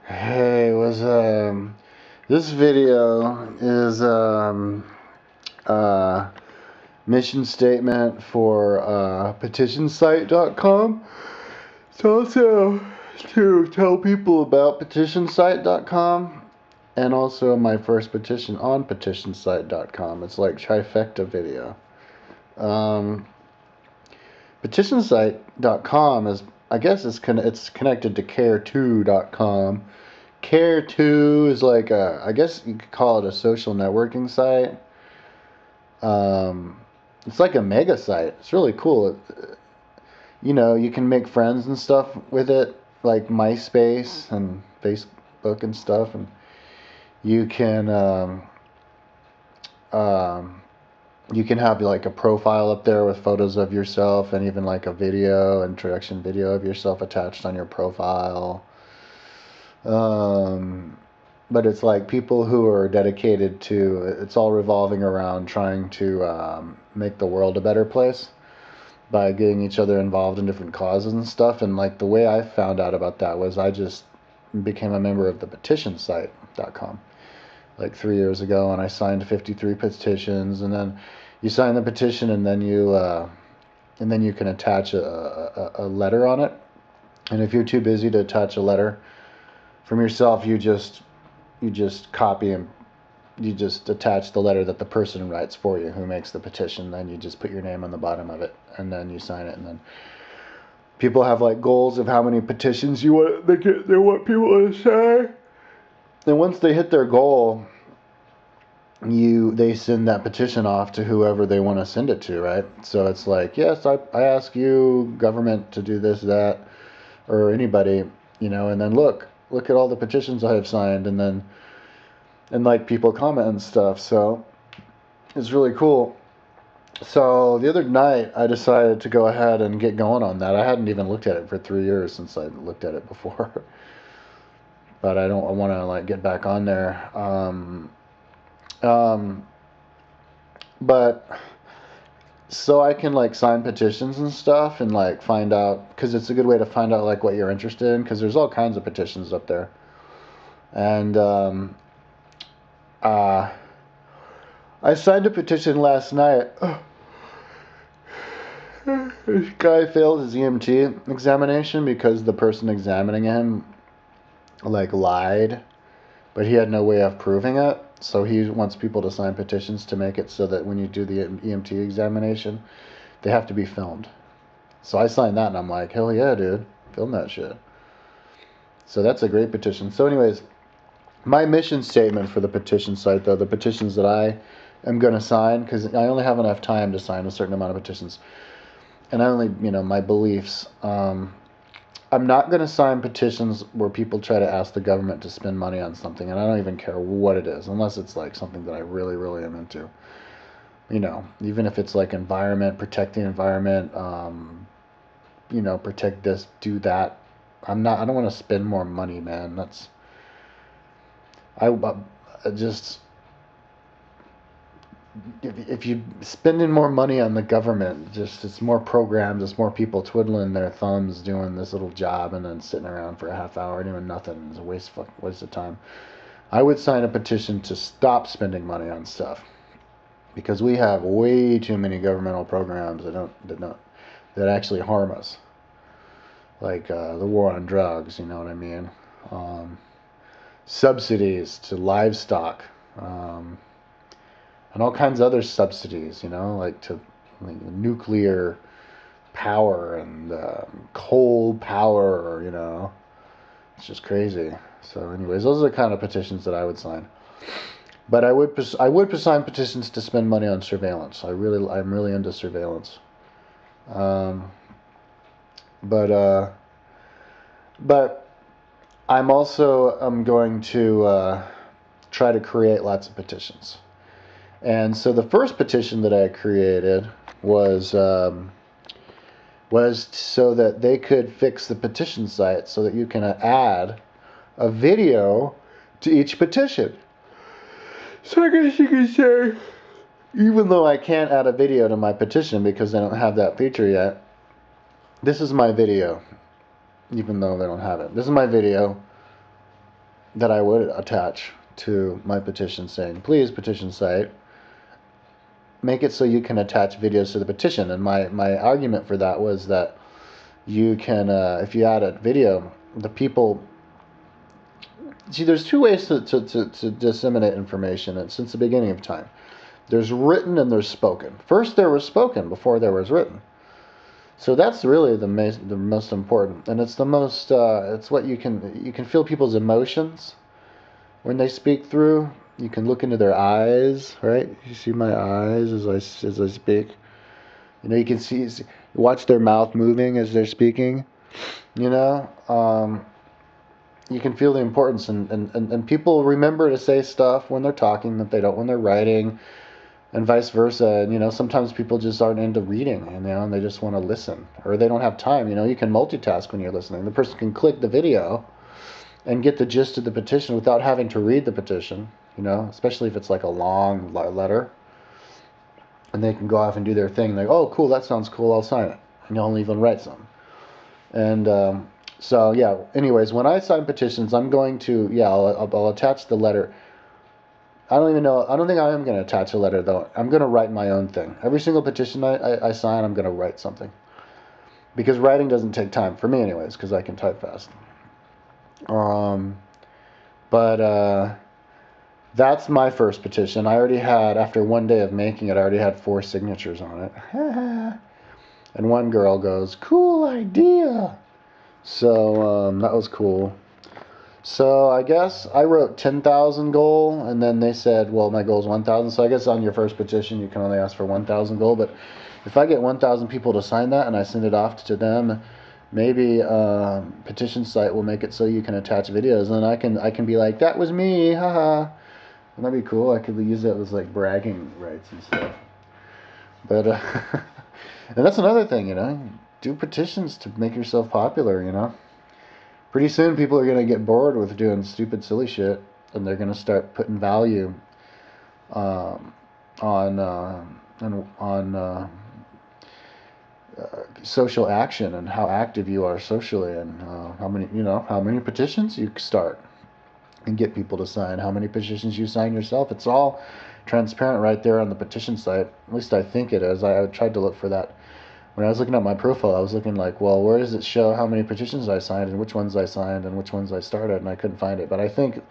Hey, this video is uh mission statement for petitionsite.com. It's also to tell people about petitionsite.com and also my first petition on petitionsite.com. It's like trifecta video. Petitionsite.com is, I guess it's connected to care2.com. Care2 is like I guess you could call it a social networking site. It's like a mega site. It's really cool. You can make friends and stuff with it, like MySpace and Facebook and stuff, and you can um, you can have like a profile up there with photos of yourself and even like a introduction video of yourself attached on your profile. Um, but it's like people who are dedicated to, it's all revolving around trying to make the world a better place by getting each other involved in different causes and stuff. And like the way I found out about that was I just became a member of the petitionsite.com like 3 years ago, and I signed 53 petitions. And then you sign the petition, and then you can attach a letter on it. And if you're too busy to attach a letter from yourself, you just copy and you just attach the letter that the person writes for you who makes the petition. Then you just put your name on the bottom of it, and then you sign it. And then people have like goals of how many petitions they want people to sign. And once they hit their goal, they send that petition off to whoever they want to send it to, right? So it's like, yes, I ask you, government, to do this, that, or anybody, and then look at all the petitions I have signed, and like people comment and stuff. So it's really cool. So the other night I decided to go ahead and get going on that. I hadn't even looked at it for 3 years since I looked at it before. But I want to like get back on there. But so I can like sign petitions and stuff and like find out, because it's a good way to find out like what you're interested in, because there's all kinds of petitions up there. And I signed a petition last night. This guy failed his EMT examination because the person examining him like lied, but he had no way of proving it. So he wants people to sign petitions to make it so that when you do the EMT examination, they have to be filmed. So I signed that, and I'm like, hell yeah, dude, film that shit. So that's a great petition. So anyways, my mission statement for the petition site, though, the petitions that I am going to sign, because I only have enough time to sign a certain amount of petitions, and I only, my beliefs. I'm not going to sign petitions where people try to ask the government to spend money on something, and I don't even care what it is, unless it's like something that I really, really am into. Even if it's like protect the environment, protect this, do that. I don't want to spend more money, man. I just, if you spending more money on the government, just it's more programs, it's more people twiddling their thumbs doing this little job and then sitting around for a half hour doing nothing. It's a waste of time. I would sign a petition to stop spending money on stuff, because we have way too many governmental programs that actually harm us, like the war on drugs. You know what I mean? Subsidies to livestock. And all kinds of other subsidies, like to nuclear power and coal power, it's just crazy. So anyways, those are the kind of petitions that I would sign. But I would sign petitions to spend money on surveillance. I'm really into surveillance. But I'm going to try to create lots of petitions. And so the first petition that I created was so that they could fix the petition site so that you can add a video to each petition. So I guess you could say, even though I can't add a video to my petition because they don't have that feature yet, this is my video, even though they don't have it. This is my video that I would attach to my petition saying, please, petition site, make it so you can attach videos to the petition. And my argument for that was that you can, if you add a video, the people... See, there's two ways to disseminate information, and since the beginning of time. There's written and there's spoken. First there was spoken before there was written. So that's really the most important, and it's the most. It's what you can feel people's emotions when they speak through. You can look into their eyes, right? You see my eyes as I speak. You know, you can watch their mouth moving as they're speaking. You know, you can feel the importance, and people remember to say stuff when they're talking that they don't when they're writing. And vice versa. And, you know, sometimes people just aren't into reading, you know, and they just want to listen, or they don't have time. You know, you can multitask when you're listening. The person can click the video and get the gist of the petition without having to read the petition, you know, especially if it's like a long letter. And they can go off and do their thing. Like, oh, cool, that sounds cool, I'll sign it. And you'll even write some. And so, yeah, anyways, when I sign petitions, I'm going to, yeah, I'll attach the letter. I don't even know. I don't think I am going to attach a letter, though. I'm going to write my own thing. Every single petition I sign, I'm going to write something. Because writing doesn't take time, for me anyways, because I can type fast. But that's my first petition. I already had, after one day of making it, I already had 4 signatures on it. And one girl goes, cool idea. So that was cool. So I guess I wrote 10,000 goal, and then they said, well, my goal is 1,000. So I guess on your first petition, you can only ask for 1,000 goal. But if I get 1,000 people to sign that and I send it off to them, maybe petition site will make it so you can attach videos, and I can be like, that was me, haha. And that'd be cool. I could use that as like bragging rights and stuff. But and that's another thing, you know, do petitions to make yourself popular, you know. Pretty soon people are going to get bored with doing stupid, silly shit, and they're going to start putting value on social action and how active you are socially, and how many petitions you start and get people to sign, how many petitions you sign yourself. It's all transparent right there on the petition site. At least I think it is. I tried to look for that. When I was looking at my profile, I was looking like, well, where does it show how many petitions I signed and which ones I signed and which ones I started, and I couldn't find it. But I think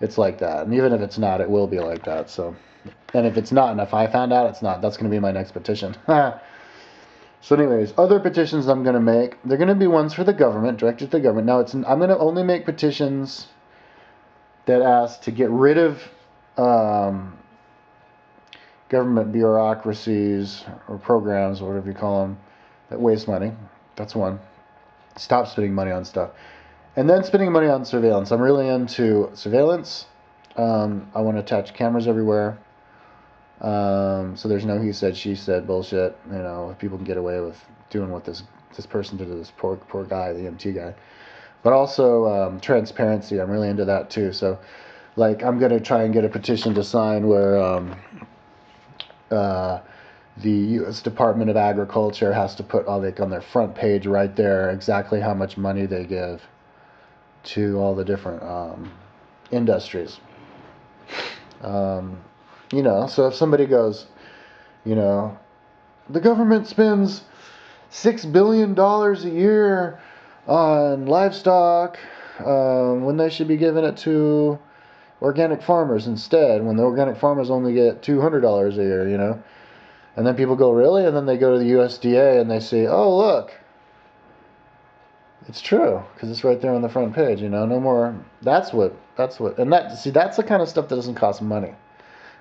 it's like that. And even if it's not, it will be like that. So, and if it's not, and if I found out it's not, that's going to be my next petition. So anyways, other petitions I'm going to make, they're going to be ones for the government, directed to the government. Now, I'm going to only make petitions that ask to get rid of government bureaucracies or programs or whatever you call them that waste money. That's one. Stop spending money on stuff. And then spending money on surveillance. I'm really into surveillance. I want to attach cameras everywhere. So there's no he said, she said bullshit. You know, if people can get away with doing what this person did to this poor guy, the EMT guy. But also transparency. I'm really into that too. So, like, I'm going to try and get a petition to sign where the U.S. Department of Agriculture has to put on their front page right there exactly how much money they give to all the different industries. You know, so if somebody goes, you know, the government spends $6 billion a year on livestock when they should be giving it to organic farmers instead, when the organic farmers only get $200 a year, you know. And then people go, really? And then they go to the USDA and they say, oh, look, it's true, because it's right there on the front page, you know. No more. That's what, and that's the kind of stuff that doesn't cost money.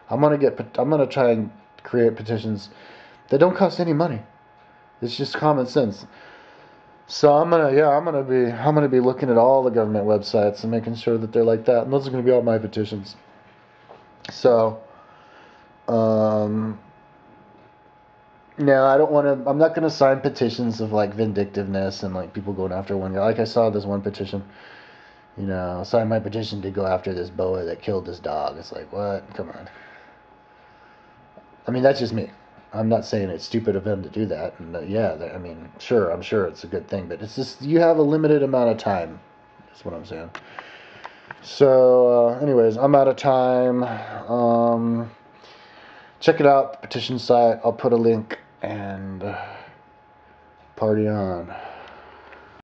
I'm gonna try and create petitions that don't cost any money. It's just common sense. So I'm gonna be looking at all the government websites and making sure that they're like that, and those are gonna be all my petitions. So, no, I don't want to. I'm not gonna sign petitions of like vindictiveness and like people going after one guy. Like I saw this one petition, you know, sign my petition to go after this boa that killed this dog. It's like, what? Come on. I mean, that's just me. I'm not saying it's stupid of them to do that. And I mean, sure, I'm sure it's a good thing, but it's just you have a limited amount of time. That's what I'm saying. So, anyways, I'm out of time. Check it out, the petition site. I'll put a link, and party on.